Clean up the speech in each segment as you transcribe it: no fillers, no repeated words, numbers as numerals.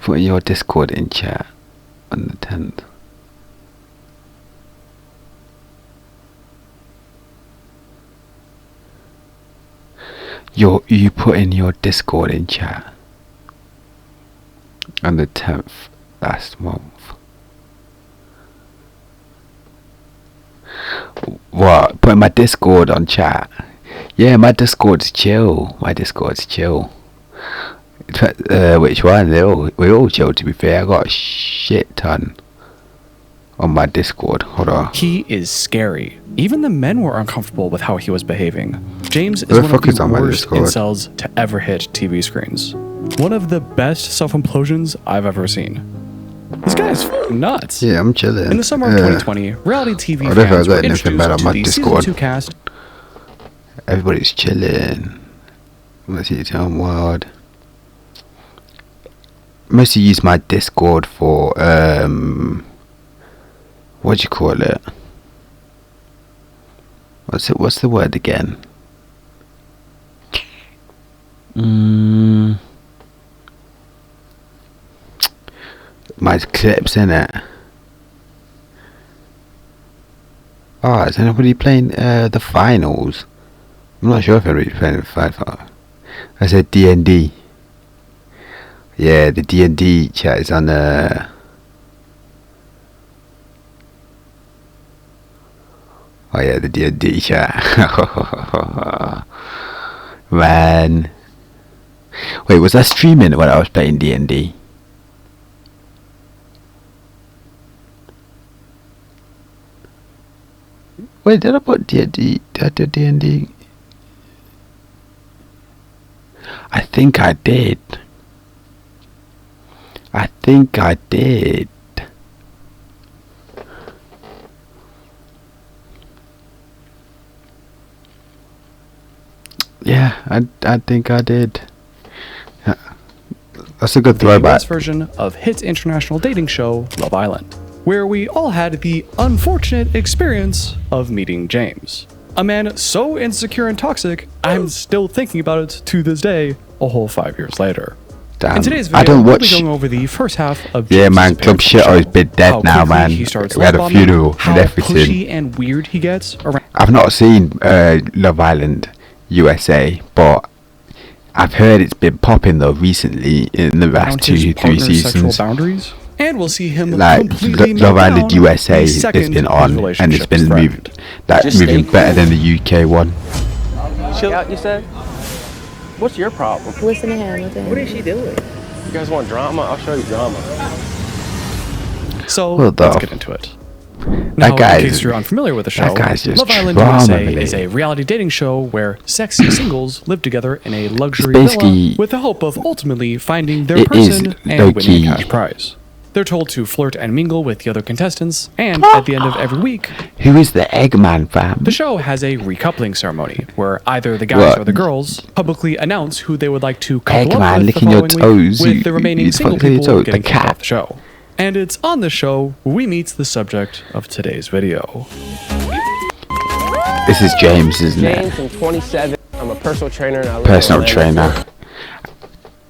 put your Discord in chat on the 10th? You put in your Discord in chat on the 10th last month. What? Putting my Discord on chat? Yeah, my Discord's chill. Which one? We all chill, to be fair. I got a shit ton on my Discord. Hold on. He is scary. Even the men were uncomfortable with how he was behaving. James is one of the worst incels to ever hit TV screens. One of the best self-implosions I've ever seen. This guy is nuts. Yeah, I'm chilling. In the summer of 2020, reality TV fans were introduced to the Season 2 cast. Everybody's chilling. Let's see, town world. Mostly use my Discord for what do you call it? What's the word again? My clips, innit? Oh, is anybody playing the finals? I'm not sure if anybody's playing the finals. I said D&D. Yeah, the D&D chat is on the... Oh yeah, the D&D chat. Man. Wait, was I streaming when I was playing D&D? Wait, did I put D&D? Did I do D&D? I think I did. Yeah, I think I did. That's a good throwback. The US version of hit international dating show Love Island, where we all had the unfortunate experience of meeting James. A man so insecure and toxic, I'm still thinking about it to this day, a whole 5 years later. Damn. In today's video, I don't watch. We'll be going over the first half of Yeah, James' man, Club Shitto's been dead now, man. He starts we had a funeral and how everything. pushy and weird he gets around. I've not seen Love Island USA, but I've heard it's been popping though recently in the last 2-3 seasons. Boundaries. And we'll see him like Love Island USA has been on, and it's been moving better than the UK one. Chill out, you said? What's your problem? What's in the hand? What is she doing? You guys want drama? I'll show you drama. So let's get into it. Now, in case you're unfamiliar with the show, Love Island USA is a reality dating show where sexy singles live together in a luxury villa with the hope of ultimately finding their person and winning a cash prize. They're told to flirt and mingle with the other contestants, and at the end of every week, who is the Eggman fam? The show has a recoupling ceremony where either the guys or the girls publicly announce who they would like to couple up with the following week, with the remaining single people getting kicked off the show. And it's on the show we meet the subject of today's video. This is James, isn't it? James, I'm 27. I'm a personal trainer. And I live personal trainer.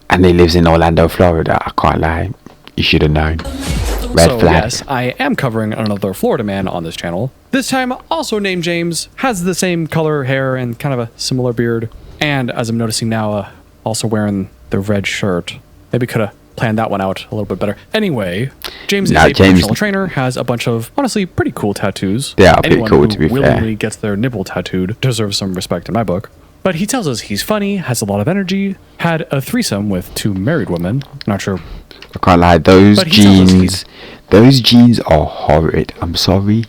And he lives in Orlando, Florida. I can't lie. You should have known. Red flag. Yes, I am covering another Florida man on this channel. This time, also named James, has the same color hair and kind of a similar beard. And as I'm noticing now, also wearing the red shirt. Maybe could have planned that one out a little bit better. Anyway, James is a personal trainer, has a bunch of honestly pretty cool tattoos. Yeah, pretty cool to be fair. Anyone who willingly gets their nipple tattooed deserves some respect in my book. But he tells us he's funny, has a lot of energy, had a threesome with 2 married women. Not sure. I can't lie, those jeans are horrid. I'm sorry.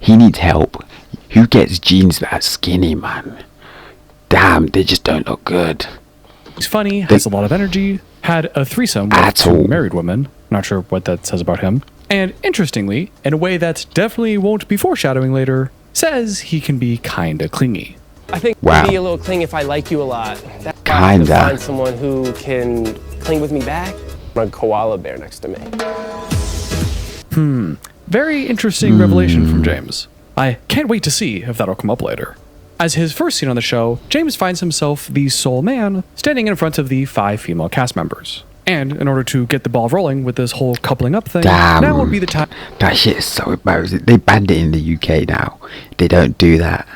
He needs help. Who gets jeans that skinny, man? Damn, they just don't look good. He's funny, has a lot of energy, had a threesome with 2 married women. Not sure what that says about him. And interestingly, in a way that definitely won't be foreshadowing later, says he can be kinda clingy. I think maybe a little cling if I like you a lot. That's why to find someone who can cling with me back. A koala bear next to me. Very interesting revelation from James. I can't wait to see if that'll come up later. As his first scene on the show, James finds himself the sole man standing in front of the 5 female cast members. And in order to get the ball rolling with this whole coupling up thing, Damn. now would be the time. That shit is so embarrassing. They banned it in the UK now. They don't do that.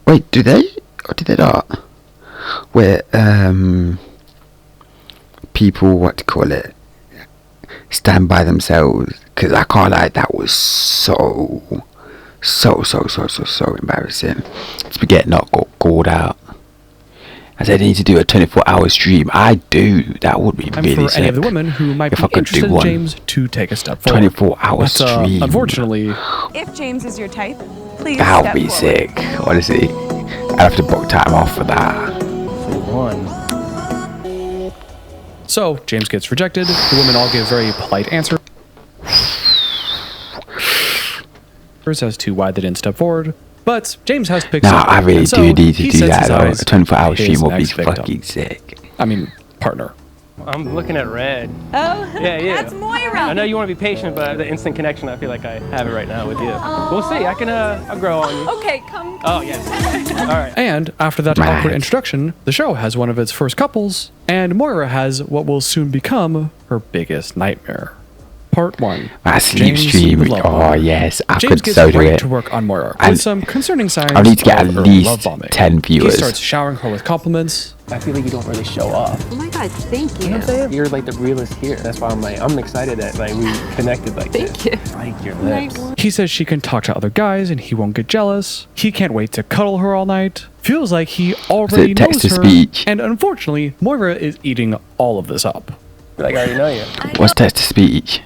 Wait, do they? Or did they not? Where people, what to call it, stand by themselves. Because I can't lie, that was so embarrassing. Spaghetti not got called out. I said I need to do a 24-hour stream. I do. That would be really for sick. any of the women who might If be I could interested do in one. James to take a step forward. 24-hour But, stream. unfortunately, If James is your type, please That step would be forward. sick. Honestly, I'd have to book time off for that. so James gets rejected. The women all give very polite answers as to why they didn't step forward. But James has to pick No, somebody, I really and so do need to he do sets that. his Though. eyes A 24-hour on his stream would be next victim. fucking sick. I mean, partner. I'm looking at red. Oh, Yeah. that's Moira. I know you want to be patient, but the instant connection, I feel like I have it right now with you. We'll see. I'll grow on you. Okay, come. Oh, yes. All right. And after that Right. awkward introduction, the show has one of its first couples, and Moira has what will soon become her biggest nightmare. Part 1. My sleep James stream. love Oh bombing. yes, I James could gets so do right it. to work on Moira And with some concerning signs I need to get of at her least love bombing. 10 viewers. He starts showering her with compliments. I feel like you don't really show off. Oh my God, thank you. You know what I'm saying? You're like the realest here. That's why I'm excited that like we connected like Thank this. you. I like your lips. He says she can talk to other guys and he won't get jealous. He can't wait to cuddle her all night. Feels like he already knows text to her. speech? And unfortunately, Moira is eating all of this up. Like I already know you. What's text to speech?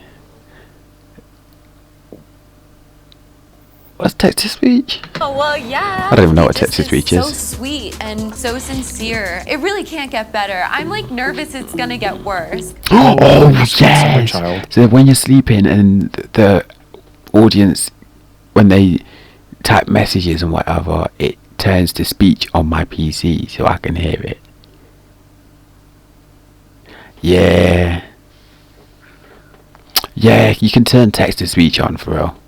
What's text to speech? Oh, well, yeah. I don't even know what It just text-to-speech So is. sweet and so sincere. It really can't get better. I'm like nervous it's gonna get worse. Oh summer yes. child. So when you're sleeping and the audience, when they type messages and whatever, it turns to speech on my PC so I can hear it. Yeah. Yeah, you can turn text to speech on for real.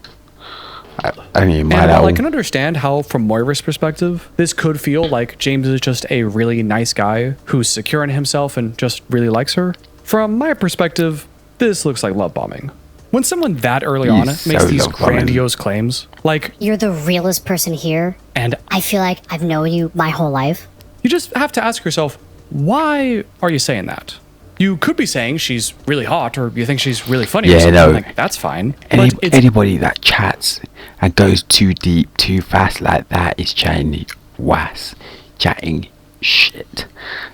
I mean, And my while I can understand how, from Moira's perspective, this could feel like James is just a really nice guy who's secure in himself and just really likes her, from my perspective, this looks like love bombing. When someone that early on He's makes so these love bombing. grandiose claims, like, You're the realest person here. and I feel like I've known you my whole life. you just have to ask yourself, why are you saying that? You could be saying she's really hot or you think she's really funny or Yeah, something. no. Like, that's fine. But it's Anybody that chats and goes too deep, too fast like that is chatting was chatting shit.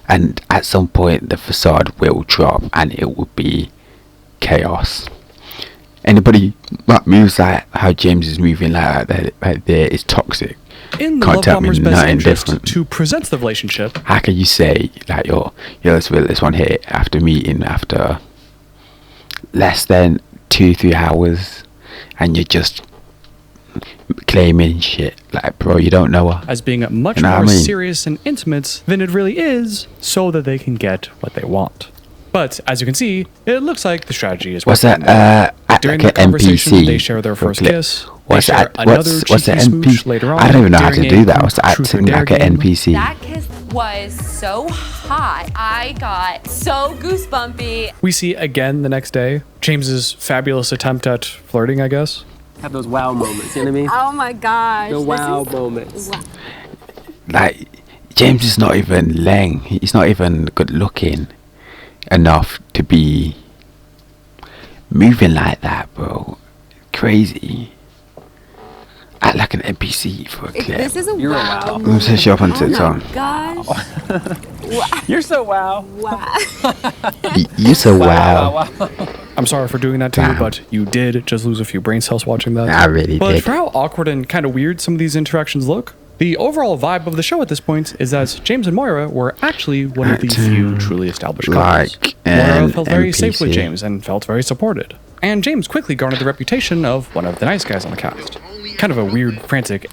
And at some point, the facade will drop and it will be chaos. Anybody that moves like how James is moving like that right there is toxic. in the Can't love tell me bomber's best nothing interest different. to present the relationship. How can you say like yo this one here after meeting after less than 2-3 hours and you're just claiming shit like bro, you don't know her. As being much You know more what I mean? serious and intimate than it really is, so that they can get what they want. But as you can see, it looks like the strategy is What's working. that? During Like the an conversation, NPC they share their for first clip. kiss. What's they share that? another What's the cheeky smooch NPC? later on. I don't even know how to during do a that. What's the truth or acting dare like an game. NPC? That kiss was so hot. I got so goosebumpy. We see again the next day James's fabulous attempt at flirting, I guess. Have those wow moments, you know what I mean? Oh my gosh. The this wow is- moments. Like James is not even Leng. He's not even good looking enough to be moving like that, bro. Crazy. Act like an NPC for a clip. This is a You're a wow. wow. I'm gonna search you up on Oh TikTok. my gosh. You're so wow. Wow. You're so wow. I'm sorry for doing that to you, Damn. but you did just lose a few brain cells watching that. I really But did. for how awkward and kind of weird some of these interactions look, the overall vibe of the show at this point is that James and Moira were actually one of the few truly established couples. Like Moira an felt very safe with NPC. James and felt very supported. And James quickly garnered the reputation of one of the nice guys on the cast. Kind of a weird, frantic.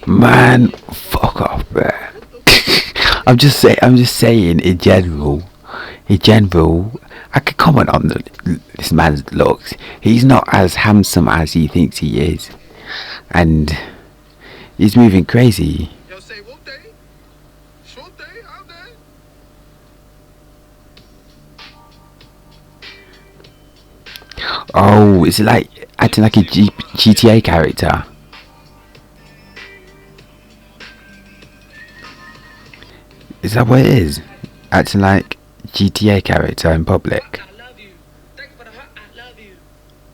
Man, fuck off, bro. I'm just saying in general, I could comment on this man's looks. He's not as handsome as he thinks he is, and he's moving crazy. Yo, say whoop day. Swoop day, out there. Oh, is it like acting like a GTA character? Is that what it is? Acting like GTA character in public. I love you. Thank you for the heart. I love you.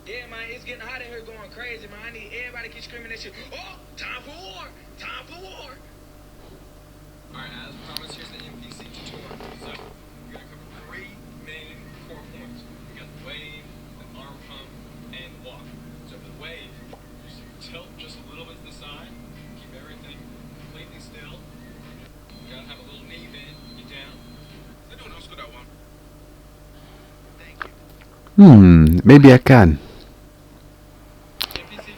Yeah, man, it's getting hot in here going crazy, man. I need everybody to keep screaming that shit. Oh, time for war. Time for war. Alright, as promised, here's the NPC tutorial. So, we're going to cover 3 main core points. We got the wave, the arm pump, and walk. So for the wave, you just tilt just a little bit to the side, keep everything completely still. You gotta have a little knee bend, get down. They're doing no that one. Thank you. Maybe I can.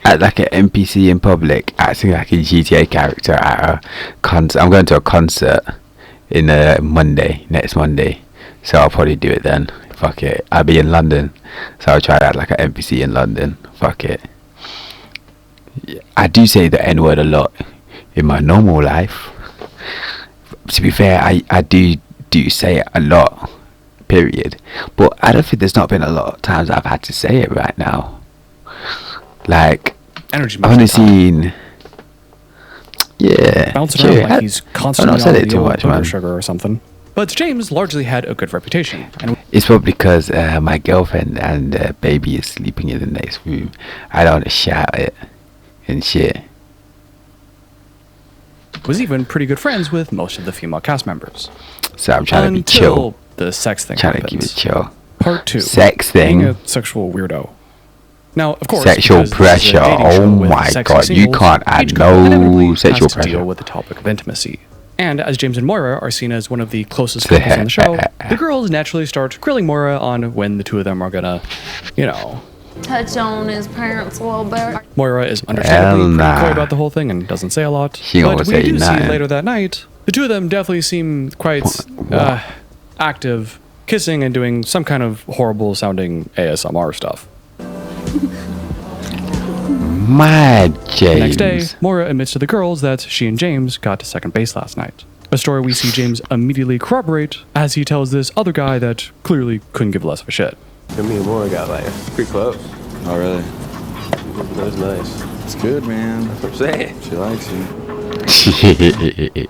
Act like an NPC in public, acting like a GTA character at a concert. I'm going to a concert in next Monday, so I'll probably do it then. Fuck it. I'll be in London, so I'll try to act like an NPC in London. Fuck it. I do say the N-word a lot in my normal life. To be fair, I do say it a lot, period. But I don't think there's not been a lot of times I've had to say it right now. Like, Energy I've only seen, yeah, bouncing around like he's constantly I've not said on it the too old much, booger man. sugar or something. But James largely had a good reputation, and It's probably because my girlfriend and baby is sleeping in the next room. I don't want to shout it and shit. was even pretty good friends with most of the female cast members. So I'm trying to be Until chill. the sex thing Trying to keep it happens. chill. Part 2. Sex Being thing. a sexual weirdo. Now, of course, Sexual because this is a pressure. dating show Oh with my sexy God, you singles, can't add each couple no inevitably sexual has to pressure. deal with the topic of intimacy. And as James and Moira are seen as one of the closest couples on the show, the girls naturally start grilling Moira on when the two of them are gonna, touch on his parents a little bit. Moira is understandably Hell nah. pretty coy about the whole thing and doesn't say a lot. She but gonna we say do see nothing. later that night, the two of them definitely seem quite active, kissing and doing some kind of horrible sounding ASMR stuff. Mad The James. next day, Moira admits to the girls that she and James got to second base last night. A story we see James immediately corroborate as he tells this other guy that clearly couldn't give less of a shit. Me and Maura got like pretty close. Oh, really? That was nice. It's good, man. That's what I'm saying. She likes you.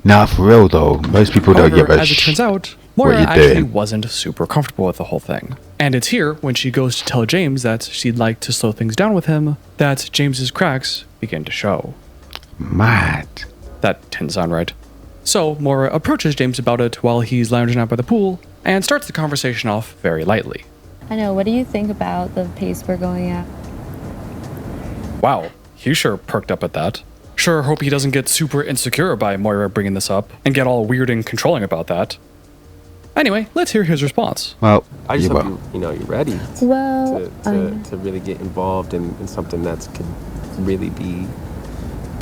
Nah, for real though. Most people don't However, give a as it turns out, what Moira you actually doing. wasn't super comfortable with the whole thing. And it's here, when she goes to tell James that she'd like to slow things down with him, that James's cracks begin to show. Mad. That didn't sound right. So Moira approaches James about it while he's lounging out by the pool, and starts the conversation off very lightly. I know, what do you think about the pace we're going at? Wow, he sure perked up at that. Sure hope he doesn't get super insecure by Moira bringing this up, and get all weird and controlling about that. Anyway, let's hear his response. Well, I just you hope will. you're ready Well, to really get involved in something that's could really be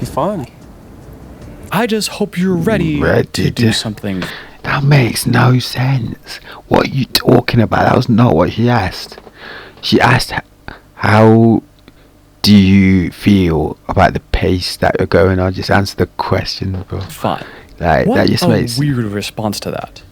fun. I just hope you're ready to do something. That makes no sense. What are you talking about? That was not what she asked. She asked, how do you feel about the pace that you're going on? Just answer the question, bro. Fun. Like, What that just a makes... weird response to that.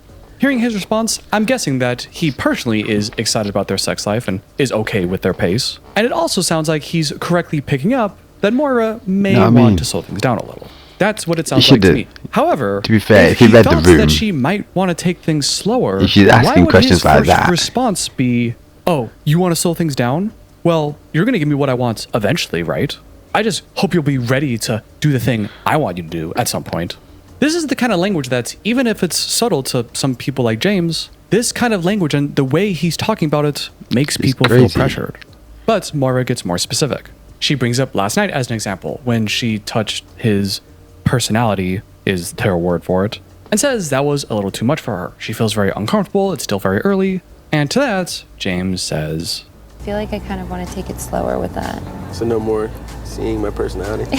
Hearing his response, I'm guessing that he personally is excited about their sex life and is okay with their pace. And it also sounds like he's correctly picking up that Moira may want to slow things down a little. That's what it sounds like to me. However, to be fair, if he he read the thought room, that she might want to take things slower, if she's asking why would questions his like first that. response be, "Oh, you want to slow things down? Well, you're gonna give me what I want eventually, right? I just hope you'll be ready to do the thing I want you to do at some point." This is the kind of language that, even if it's subtle to some people like James, this kind of language and the way he's talking about it makes people feel crazy. pressured. But Moira gets more specific. She brings up last night as an example when she touched his personality, is their word for it, and says that was a little too much for her. She feels very uncomfortable, it's still very early, and to that, James says, I feel like I kind of want to take it slower with that. So no more seeing my personality,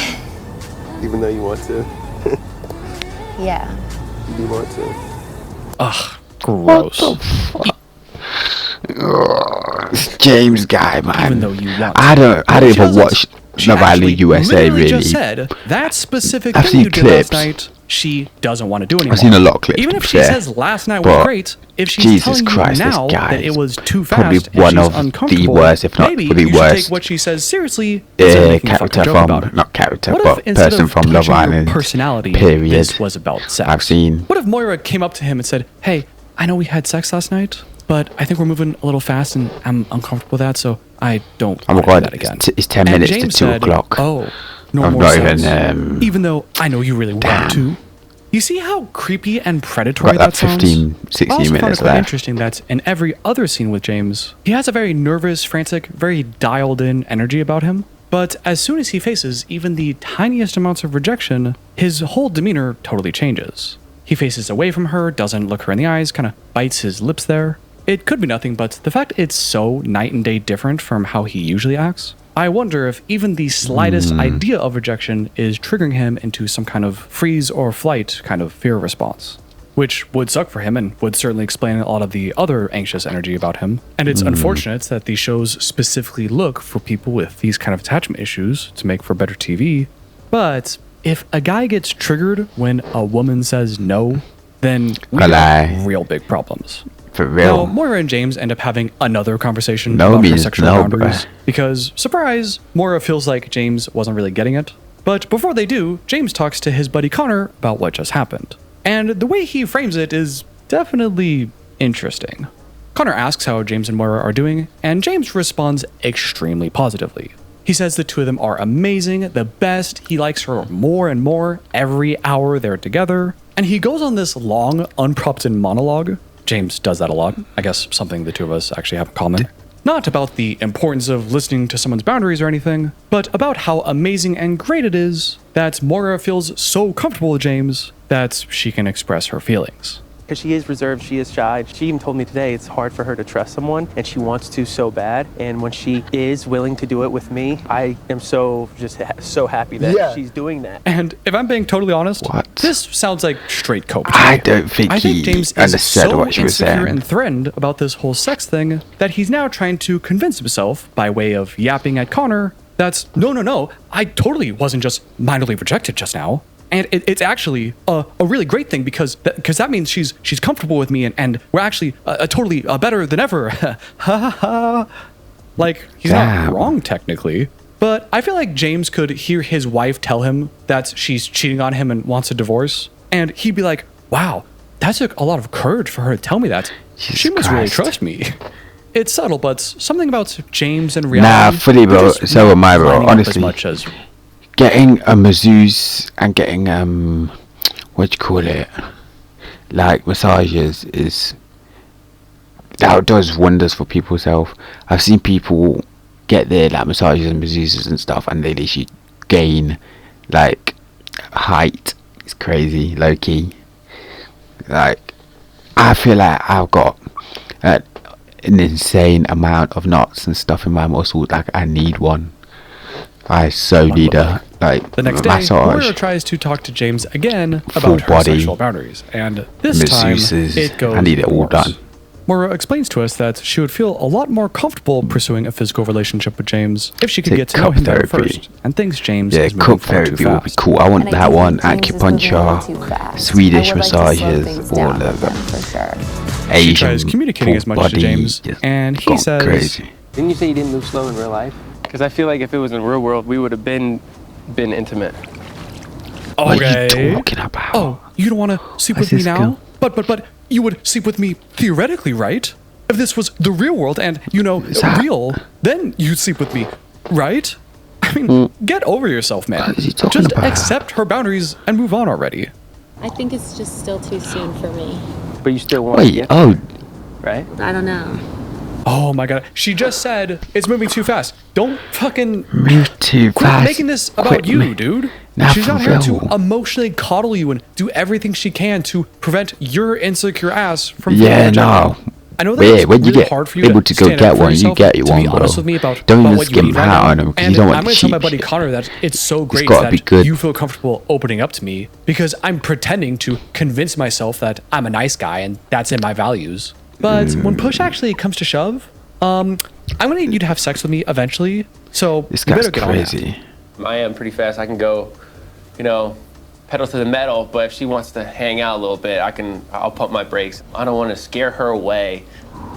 even though you want to. Yeah. You do want to. ugh, gross. This James guy, man. Even though you want I don't She even doesn't. watch She Love actually Island USA literally really. just said that specific I've thing seen you did clips. last night she doesn't want to do anymore. I've seen a lot of clips. Even if she there, says last night but was great, if she's Jesus telling Christ, you now this guy that it is was too probably fast and one she's of the uncomfortable, worst, if not maybe the you should worst, take what she says seriously instead of making a fucking character joke from, about it. not character, What but if instead person of from Love touching your Island. personality, Period. this was about sex? I've seen. What if Moira came up to him and said, "Hey, I know we had sex last night, but I think we're moving a little fast and I'm uncomfortable with that, so I don't Oh my want to do God, that again." it's 10 And minutes to James 2 said, o'clock. "Oh, no I'm more not sex, even, even though I know you really want damn. to." You see how creepy and predatory Got that that sounds? 15, 16 I also found minutes it quite there. interesting that in every other scene with James, he has a very nervous, frantic, very dialed-in energy about him. But as soon as he faces even the tiniest amounts of rejection, his whole demeanor totally changes. He faces away from her, doesn't look her in the eyes, kind of bites his lips there. It could be nothing, but the fact it's so night and day different from how he usually acts, I wonder if even the slightest idea of rejection is triggering him into some kind of freeze or flight kind of fear response. Which would suck for him and would certainly explain a lot of the other anxious energy about him. And it's unfortunate that these shows specifically look for people with these kind of attachment issues to make for better TV. But if a guy gets triggered when a woman says no, then we have real big problems. For real. Now, Moira and James end up having another conversation No about her means sexual no, boundaries. bruh. Because, surprise, Moira feels like James wasn't really getting it. But before they do, James talks to his buddy Connor about what just happened. And the way he frames it is definitely interesting. Connor asks how James and Moira are doing, and James responds extremely positively. He says the two of them are amazing, the best, he likes her more and more every hour they're together, and he goes on this long, unprompted monologue. James does that a lot, I guess something the two of us actually have in common. Not about the importance of listening to someone's boundaries or anything, but about how amazing and great it is that Moira feels so comfortable with James that she can express her feelings. Because she is reserved, she is shy. She even told me today it's hard for her to trust someone, and she wants to so bad. And when she is willing to do it with me, I am so happy that she's doing that. And if I'm being totally honest, this sounds like straight cope. I don't think he James is understood so what she was insecure saying. and threatened about this whole sex thing that he's now trying to convince himself, by way of yapping at Connor, that's no, I totally wasn't just minorly rejected just now. And it's actually a really great thing because that means she's comfortable with me and we're actually totally better than ever. Ha ha ha. Like, he's not wrong technically, but I feel like James could hear his wife tell him that she's cheating on him and wants a divorce, and he'd be like, wow, that took a lot of courage for her to tell me that. She must really trust me. It's subtle, but something about James and reality. Nah, fully, bro. So am I, bro. Honestly. As much as getting a masseuse and getting what do you call it, like massages, that does wonders for people's health. I've seen people get their like massages and masseuses and stuff, and they literally gain like height. It's crazy, low key. Like, I feel like I've got an insane amount of knots and stuff in my muscles. Like, I need one. I so need a the next day, massage. Moira tries to talk to James again Full about her body sexual boundaries, and this masseuses. time it goes I need it all worse. done. Moira explains to us that she would feel a lot more comfortable pursuing a physical relationship with James if she could get to know him better first, and thinks James is moving cup far too therapy would be fast. cool. I want that one. Acupuncture, Swedish massages, all of them. She Asian tries communicating as much body, to James, just and he gone says, crazy. Didn't you say you didn't move slow in real life? Because I feel like if it was in real world, we would have been intimate. What are you okay. talking about? Oh, you don't want to sleep What's with me this now? girl? But you would sleep with me theoretically, right? If this was the real world and, real, then you'd sleep with me, right? I mean, get over yourself, man. What is he talking Just about? accept her boundaries and move on already. I think it's just still too soon for me. But you still want Wait, oh, right? I don't know. Oh my god. She just said it's moving too fast. Don't fucking move too quit fast. making this about Quit you, me. dude. Nah, She's for not here real. to emotionally coddle you and do everything she can to prevent your insecure ass from Yeah, feeling no. rejected. I know that Yeah, it's when you really get hard for you able to go stand get up for one, you yourself, get you to one, be bro. honest with me about Don't even what you skim need right out now. on 'em, 'cause you And don't want I'm the gonna tell my cheap buddy shit. Connor that it's so great gotta be that good. you feel comfortable opening up to me because I'm pretending to convince myself that I'm a nice guy and that's in my values. But when push actually comes to shove, I'm gonna need you to have sex with me eventually. So This you guy's better get on that. crazy. I am pretty fast. I can go, pedal to the metal, but if she wants to hang out a little bit, I'll pump my brakes. I don't want to scare her away.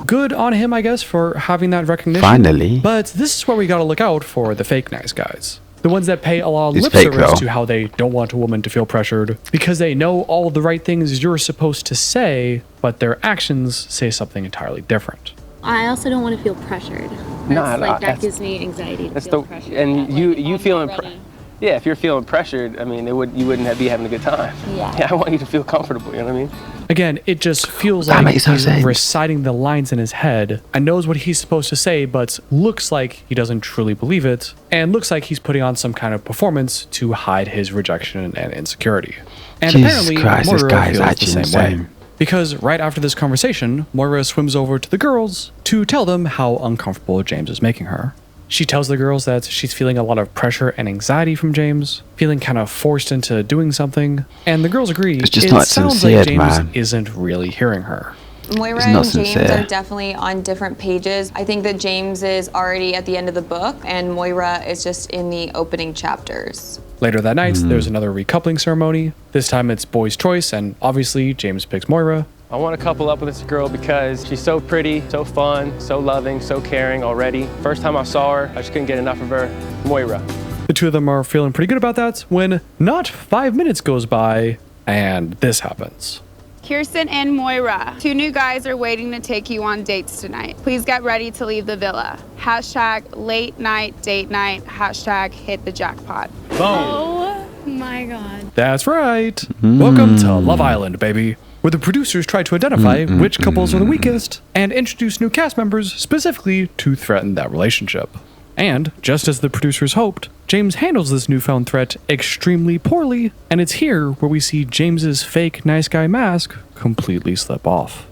Good on him, I guess, for having that recognition. Finally. But this is where we gotta look out for the fake nice guys. The ones that pay a lot of It's lip fake, service though. to how they don't want a woman to feel pressured because they know all the right things you're supposed to say, but their actions say something entirely different. I also don't want to feel pressured. That gives me anxiety to feel pressured. And you feeling ready. Yeah, if you're feeling pressured, I mean, you wouldn't be having a good time. Yeah. I want you to feel comfortable, you know what I mean? Again, it just feels That like makes no he's sense. reciting the lines in his head and knows what he's supposed to say, but looks like he doesn't truly believe it, and looks like he's putting on some kind of performance to hide his rejection and insecurity. And Jesus apparently, Christ, this Moira guy is feels the actually same way. insane. Because right after this conversation, Moira swims over to the girls to tell them how uncomfortable James is making her. She tells the girls that she's feeling a lot of pressure and anxiety from James, feeling kind of forced into doing something, and the girls agree It's just it not sounds sincere, like James man. isn't really hearing her. Moira It's and not James sincere. are definitely on different pages. I think that James is already at the end of the book, and Moira is just in the opening chapters. Later that night, there's another recoupling ceremony. This time it's boys' choice, and obviously James picks Moira. I want to couple up with this girl because she's so pretty, so fun, so loving, so caring already. First time I saw her, I just couldn't get enough of her. Moira. The two of them are feeling pretty good about that when not 5 minutes goes by and this happens. Kirsten and Moira, 2 new guys are waiting to take you on dates tonight. Please get ready to leave the villa. Hashtag late night date night. Hashtag hit the jackpot. Oh my god. That's right. Welcome to Love Island, baby, where the producers try to identify which couples are the weakest and introduce new cast members specifically to threaten that relationship. And, just as the producers hoped, James handles this newfound threat extremely poorly, and it's here where we see James's fake nice guy mask completely slip off.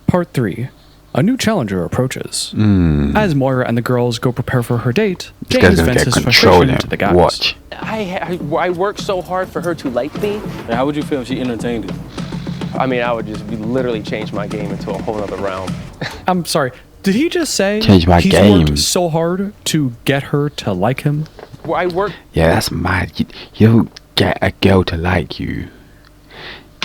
Part 3. A new challenger approaches. As Moira and the girls go prepare for her date, This James guy's gonna vents get his control frustration him. to the guys. Watch. I worked so hard for her to like me. How would you feel if she entertained it? I mean, I would just literally change my game into a whole other realm. I'm sorry, did he just say Change my he's game. worked so hard to get her to like him? I worked Yeah, that's mad. You don't get a girl to like you.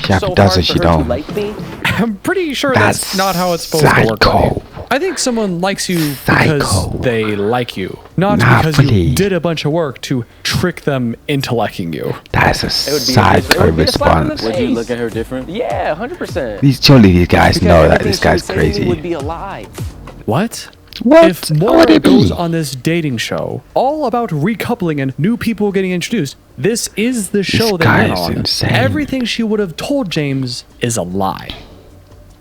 She either so does hard or for she her don't. to like me. I'm pretty sure That's that's not how it's supposed to work. psycho. buddy. I think someone likes you because Psycho. they like you, not Nah, because please. you did a bunch of work to trick them into liking you. That's a It would be psycho a slap in the response. Would you face. look at her different? Yeah, 100%. Surely these guys Because know that everything this she would guy's say to me crazy. would be a lie. What? What? If What Moira would it goes be? on this dating show, all about recoupling and new people getting introduced, this is the show they guy went is on. insane. Everything she would have told James is a lie.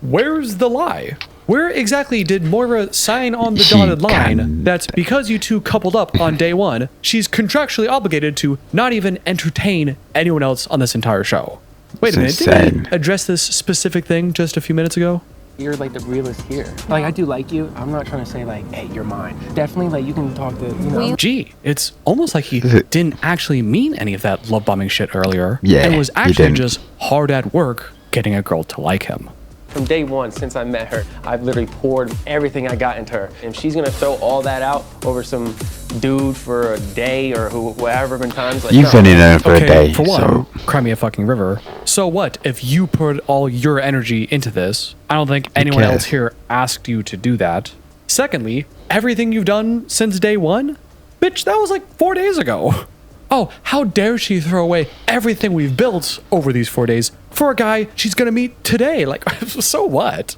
Where's the lie? Where exactly did Moira sign on the She dotted line can- that because you two coupled up on day one, she's contractually obligated to not even entertain anyone else on this entire show? Wait a minute, It's didn't insane. he address this specific thing just a few minutes ago? You're like the realest here. Like, I do like you. I'm not trying to say like, hey, you're mine. Definitely, like, you can talk to, you know. Gee, it's almost like he didn't actually mean any of that love bombing shit earlier. Yeah, and was he actually didn't. just hard at work getting a girl to like him. From day one, since I met her, I've literally poured everything I got into her. And she's gonna throw all that out over some dude for a day or whatever been times. Like, You've no. been in there for Okay, a day, for one, so cry me a fucking river. So what if you put all your energy into this? I don't think anyone cares? else here asked you to do that. Secondly, everything you've done since day one? Bitch, that was like 4 days ago. Oh, how dare she throw away everything we've built over these 4 days for a guy she's gonna meet today? Like, so what?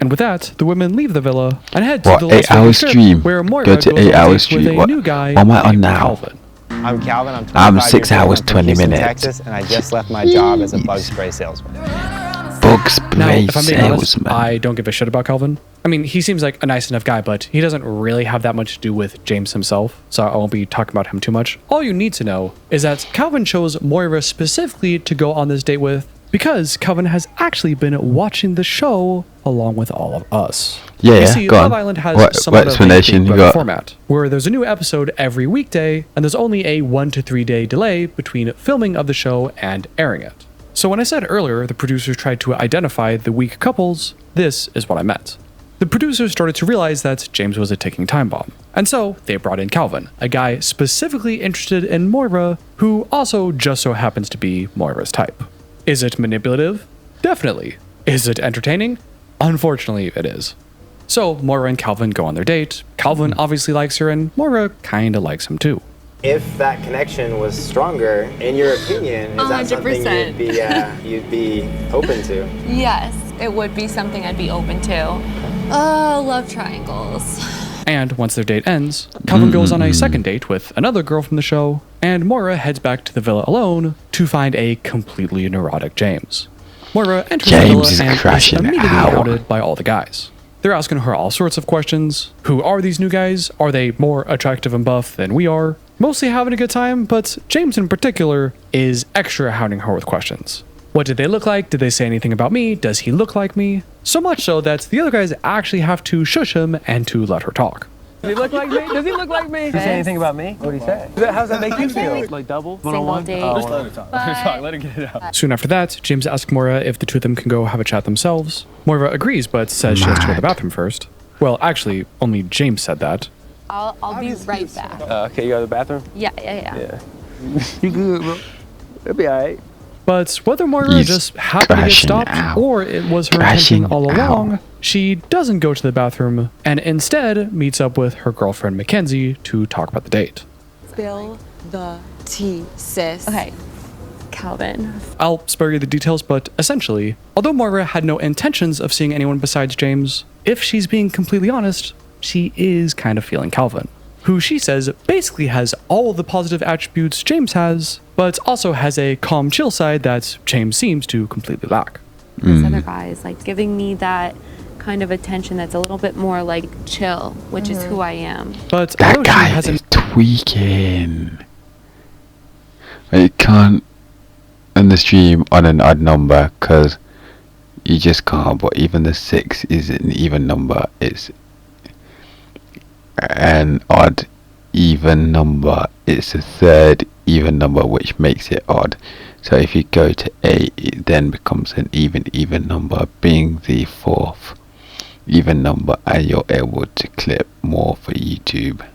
And with that, the women leave the villa and head to What, the Las 8 hour Vegas Strip, stream? where Moira Go to goes 8 on hour dates with stream. a What new guy am I on named now? Calvin. I'm Calvin. I'm 25 I'm years 6 old. hours, I'm from 20 Houston, minutes. Texas, and I just left my job as a bug spray salesman. bug Now, spray if I'm being honest, salesman. I don't give a shit about Calvin. I mean, he seems like a nice enough guy, but he doesn't really have that much to do with James himself, so I won't be talking about him too much. All you need to know is that Calvin chose Moira specifically to go on this date with because Calvin has actually been watching the show along with all of us. Yeah, You yeah, see, go Love on. Island has What somewhat of a explanation Big you Brother got? format, where there's a new episode every weekday, and there's only a 1 to 3 day delay between filming of the show and airing it. So when I said earlier the producers tried to identify the weak couples, this is what I meant. the producers started to realize that James was a ticking time bomb. And so they brought in Calvin, a guy specifically interested in Moira, who also just so happens to be Moira's type. Is it manipulative? Definitely. Is it entertaining? Unfortunately, it is. So Moira and Calvin go on their date. Calvin obviously likes her, and Moira kinda likes him too. If that connection was stronger, in your opinion, is that something 100%. you'd be open to? Yes, it would be something I'd be open to. Oh, love triangles. And once their date ends, Calvin goes on a second date with another girl from the show, and Moira heads back to the villa alone to find a completely neurotic James. Moira enters the villa and is immediately outed by all the guys. They're asking her all sorts of questions. Who are these new guys? Are they more attractive and buff than we are? Mostly having a good time, but James in particular is extra hounding her with questions. What did they look like? Did they say anything about me? Does he look like me? So much so that the other guys actually have to shush him and to let her talk. Does he look like me? Does he look like me? Does he say anything about me? What did he say? How does that make you feel? Like double? One-on-one? date. Oh, Just let her talk. Let her talk. Let her get it out. Soon after that, James asks Moira if the two of them can go have a chat themselves. Moira agrees, but says she has to go to the bathroom first. Well, actually, only James said that. I'll be right back. Okay, you go to the bathroom? Yeah. You good, bro? It'll be alright. But whether Moira just happened to get stopped or it was her intention all along, she doesn't go to the bathroom and instead meets up with her girlfriend Mackenzie to talk about the date. Spill the tea, sis. Okay, Calvin. I'll spare you the details, but essentially, although Moira had no intentions of seeing anyone besides James, if she's being completely honest, she is kind of feeling Calvin, who she says basically has all of the positive attributes James has, but also has a calm, chill side that James seems to completely lack. This other guy is like giving me that kind of attention that's a little bit more like chill, which is who I am. But that guy is tweaking. You can't end the stream on an odd number because you just can't. But even the 6 is an even number. It's an odd even number. It's a third even number, which makes it odd. So if you go to 8, it then becomes an even number, being the 4th even number, and you're able to clip more for YouTube.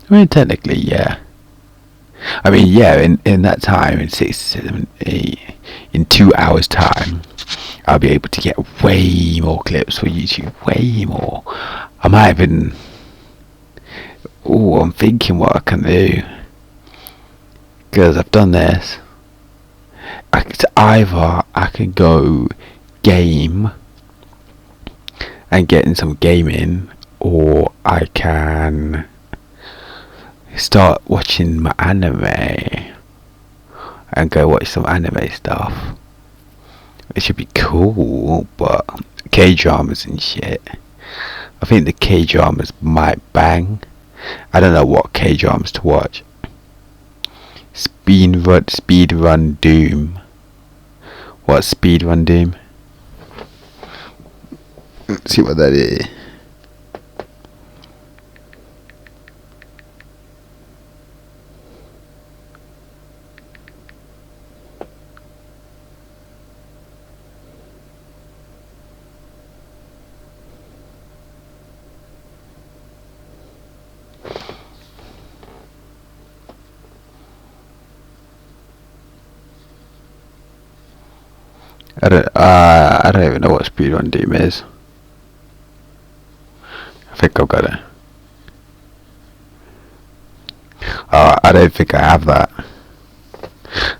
I mean, technically, yeah. I mean, yeah, in that time, in 6, 7, 8, in 2 hours time, I'll be able to get way more clips for YouTube, way more. I might even, I'm thinking what I can do, because I've done this. Either I can go game and get in some gaming, or I can start watching my anime and go watch some anime stuff. It should be cool, but K-dramas and shit. I think the K-dramas might bang. I don't know what K-dramas to watch. Speedrun Doom. What's Speedrun Doom? Let's see what that is. I don't even know what Speedrun Doom is. I think I've got it. I don't think I have that.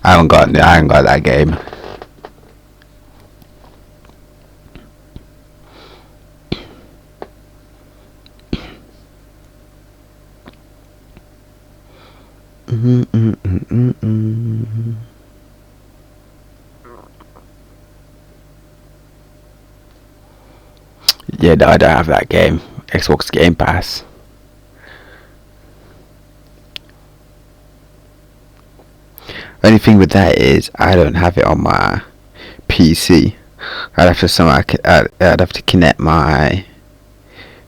I haven't got that game. Yeah, no, I don't have that game. Xbox Game Pass. Only thing with that is I don't have it on my PC. I'd have to connect my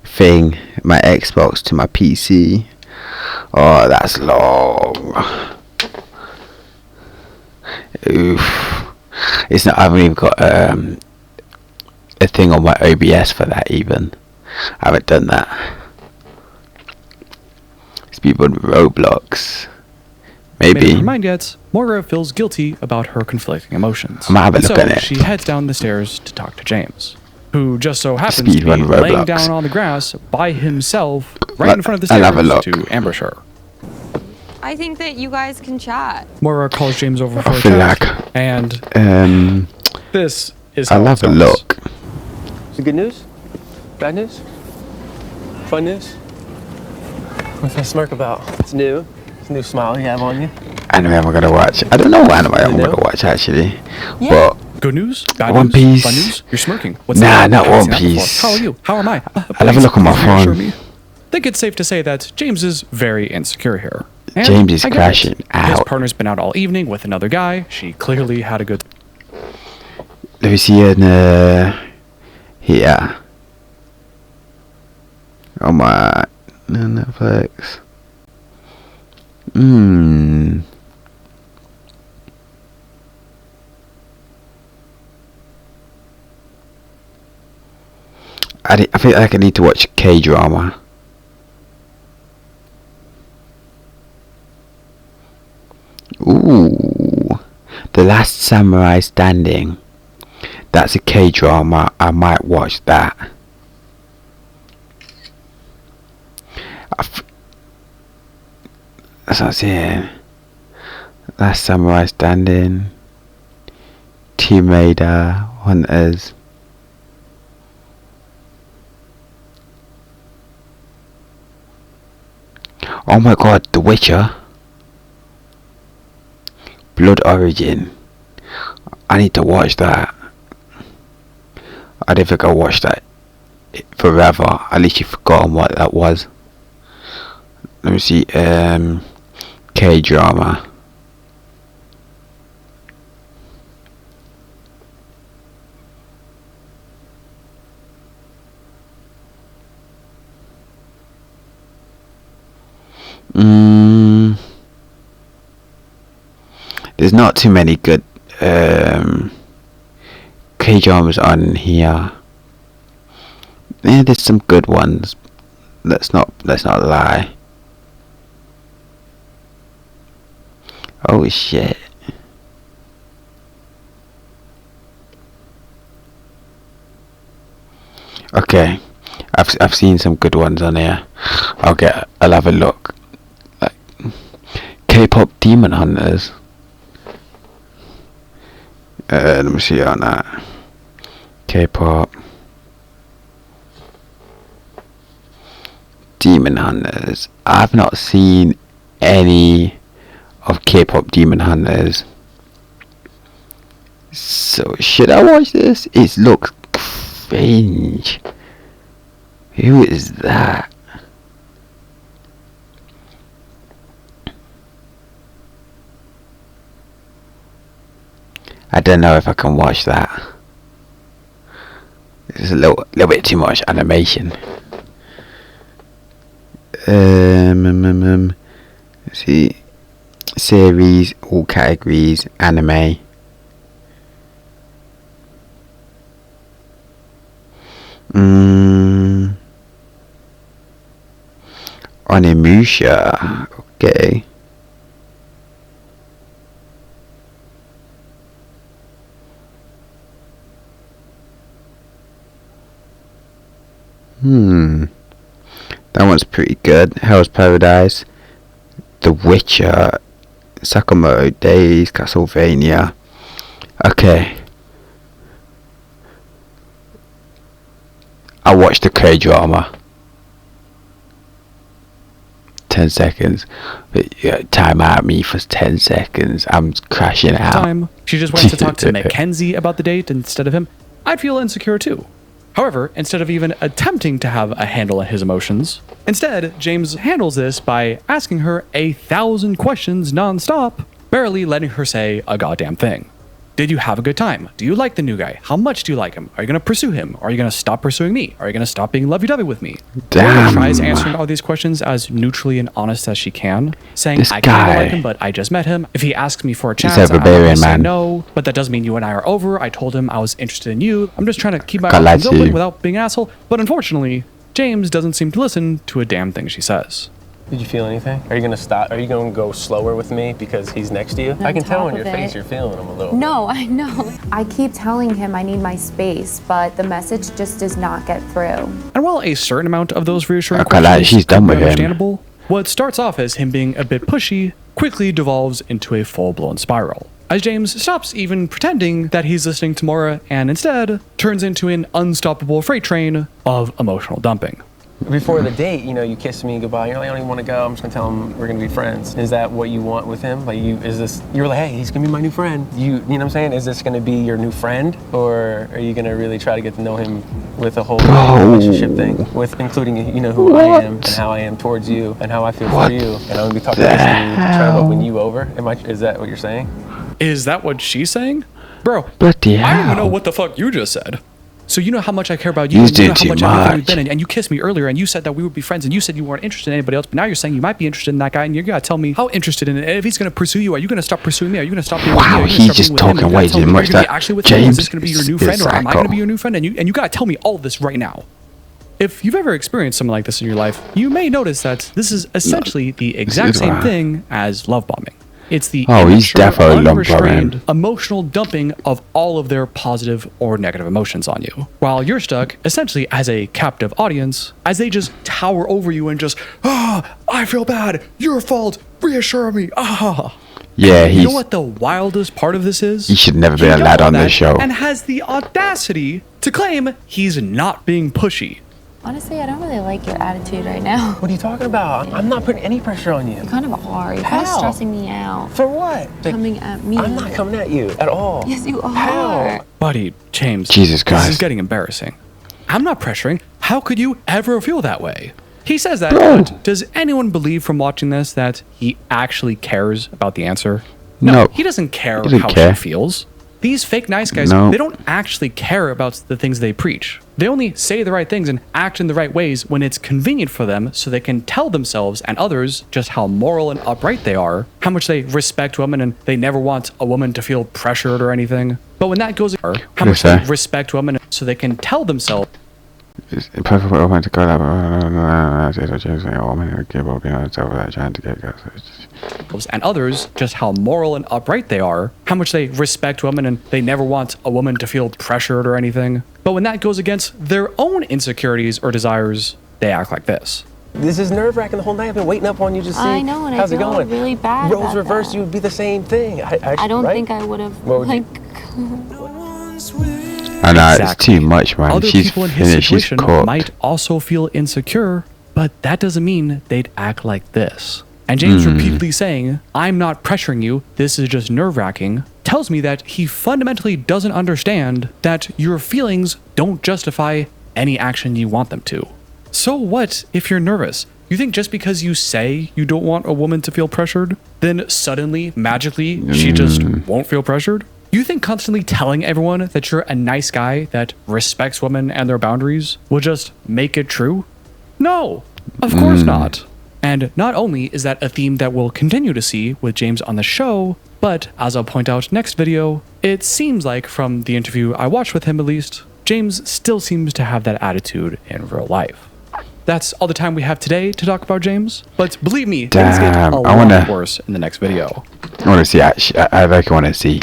Xbox to my PC. Oh, that's long. Oof. It's not. I haven't even got a thing on my OBS for that even. I haven't done that. Speedrun Roblox. Made up Maybe. her mind yet, Moira feels guilty about her conflicting emotions. I might have a And look so at it. she heads down the stairs to talk to James, who just so happens to be Speedrun laying Roblox. down on the grass by himself right in front of the I'll have a stairs look. to ambush her. I think that you guys can chat. Moira calls James over for I a feel chat, like and this is how I'll it have a starts. look. Is it good news? Bad news? Fun news? What's that smirk about? It's new. It's a new smile you have on you. Anime I'm gonna watch. I don't know what anime I'm know? gonna watch actually. But Good news? Bad One news? Piece. Fun news? You're smirking. What's Nah, that? not I haven't One seen that before. Piece. How are you? How am I? I'll have a look on my Please reassure phone. me. I think it's safe to say that James is very insecure here. And James is I get it. crashing His out. partner's been out all evening with another guy. She clearly had a good. let me see in here. Oh my Netflix. I feel like I need to watch K-drama. Ooh, The Last Samurai Standing. That's a K-drama. I might watch that. That's what I'm saying. Last Samurai Standing. Tomb Raider, Hunters. Oh my god, The Witcher. Blood Origin. I need to watch that. I don't think I watched that forever. I literally forgotten what that was. Let me see. K-drama. There's not too many good K-dramas on here. Yeah, there's some good ones. Let's not lie. Oh shit. Okay. I've seen some good ones on here. I'll have a look. Like K-pop Demon Hunters. Let me see on that. K-pop Demon Hunters. I've not seen any of K-pop Demon Hunters. So should I watch this? It looks cringe. Who is that? I don't know if I can watch that. It's a little bit too much animation. Let's see. Series, all categories, anime. Onimusha. Okay. That one's pretty good. Hell's Paradise, The Witcher, Sakamoto Days, Castlevania. Okay. I watched the K-drama. 10 seconds. But, yeah, time out me for 10 seconds. I'm crashing out. Time. She just went to talk to Mackenzie about the date instead of him. I'd feel insecure too. However, instead of even attempting to have a handle on his emotions, instead, James handles this by asking her 1,000 questions non-stop, barely letting her say a goddamn thing. Did you have a good time? Do you like the new guy? How much do you like him? Are you going to pursue him? Are you going to stop pursuing me? Are you going to stop being lovey-dovey with me? Moira tries answering all these questions as neutrally and honest as she can, saying, I kind of like him, but I just met him. If he asks me for a chance, I'm going to say no, but that doesn't mean you and I are over. I told him I was interested in you. I'm just trying to keep my options open without being an asshole. But unfortunately, James doesn't seem to listen to a damn thing she says. Did you feel anything? Are you gonna stop? Are you gonna go slower with me because he's next to you? I can tell on your face you're feeling him a little. No, I know. I keep telling him I need my space, but the message just does not get through. And while a certain amount of those reassuring questions she's done with understandable, what starts off as him being a bit pushy quickly devolves into a full-blown spiral, as James stops even pretending that he's listening to Moira and instead turns into an unstoppable freight train of emotional dumping. Before the date, you know, you kiss me goodbye. You're like, I don't even want to go. I'm just gonna tell him we're gonna be friends. Is that what you want with him? Like, you're like, hey, he's gonna be my new friend. You know what I'm saying? Is this gonna be your new friend, or are you gonna really try to get to know him with a whole relationship thing, with including, you know, who I am and how I am towards you and how I feel for you, and I'm gonna be talking to you, trying to win you over? Is that what you're saying? Is that what she's saying? Bro, bloody hell. I don't even know what the fuck you just said. So you know how much I care about you, and you know how much I know you've been, and you kissed me earlier, and you said that we would be friends, and you said you weren't interested in anybody else, but now you're saying you might be interested in that guy, and you're gonna tell me how interested in it. If he's gonna pursue you, are you gonna stop pursuing me? Are you gonna stop being with me? Are you gonna start being with him? way too much. That actually with him? Is this gonna be your new friend, or am I gonna be your new friend? And you gotta tell me all of this right now. If you've ever experienced something like this in your life, you may notice that this is essentially the exact same thing as love bombing. It's the unrestrained emotional dumping of all of their positive or negative emotions on you, while you're stuck essentially as a captive audience as they just tower over you and just, I feel bad, your fault, reassure me, Yeah, you know what the wildest part of this is? He should never be allowed on this show. And has the audacity to claim he's not being pushy. Honestly, I don't really like your attitude right now. What are you talking about? I'm not putting any pressure on you. You kind of are. You're kind of stressing me out. For what? Coming at me. I'm not coming at you at all. Yes, you are. How? Buddy, James. Jesus Christ. This is getting embarrassing. I'm not pressuring. How could you ever feel that way? He says that, but does anyone believe from watching this that he actually cares about the answer? No. He doesn't care how she feels. These fake nice guys, they don't actually care about the things they preach. They only say the right things and act in the right ways when it's convenient for them, so they can tell themselves and others just how moral and upright they are, how much they respect women, and they never want a woman to feel pressured or anything. But when that goes, how much they respect women, so they can tell themselves. And others just how moral and upright they are, how much they respect women, and they never want a woman to feel pressured or anything. But when that goes against their own insecurities or desires, they act like this. This is nerve-wracking the whole night. I've been waiting up on you to see I know, and how's I it feel going. really bad. Roles reversed, you would be the same thing. I don't think I would have. I know, it's too much, man. Other She's people in his finished. She's situation cooked. might also feel insecure, but that doesn't mean they'd act like this. And James repeatedly saying, I'm not pressuring you, this is just nerve-wracking, tells me that he fundamentally doesn't understand that your feelings don't justify any action you want them to. So what if you're nervous? You think just because you say you don't want a woman to feel pressured, then suddenly, magically, she just won't feel pressured? You think constantly telling everyone that you're a nice guy that respects women and their boundaries will just make it true? No, of course not. And not only is that a theme that we'll continue to see with James on the show, but as I'll point out next video, it seems like from the interview I watched with him at least, James still seems to have that attitude in real life. That's all the time we have today to talk about James, but believe me, things get a lot worse in the next video. I want to see, I like want to see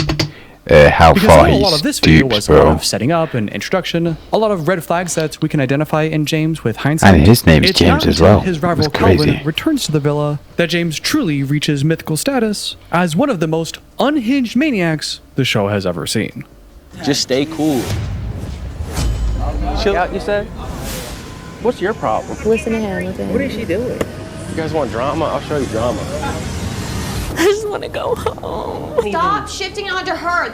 how far a lot of this video stoops, was a lot of setting up and introduction, a lot of red flags that we can identify in James with hindsight. And his name's James as well. His rival Calvin returns to the villa that James truly reaches mythical status as one of the most unhinged maniacs the show has ever seen. Just stay cool. Chill out, you said? What's your problem? Listen to him. What is she doing? You guys want drama? I'll show you drama. I just want to go home. Stop shifting onto her.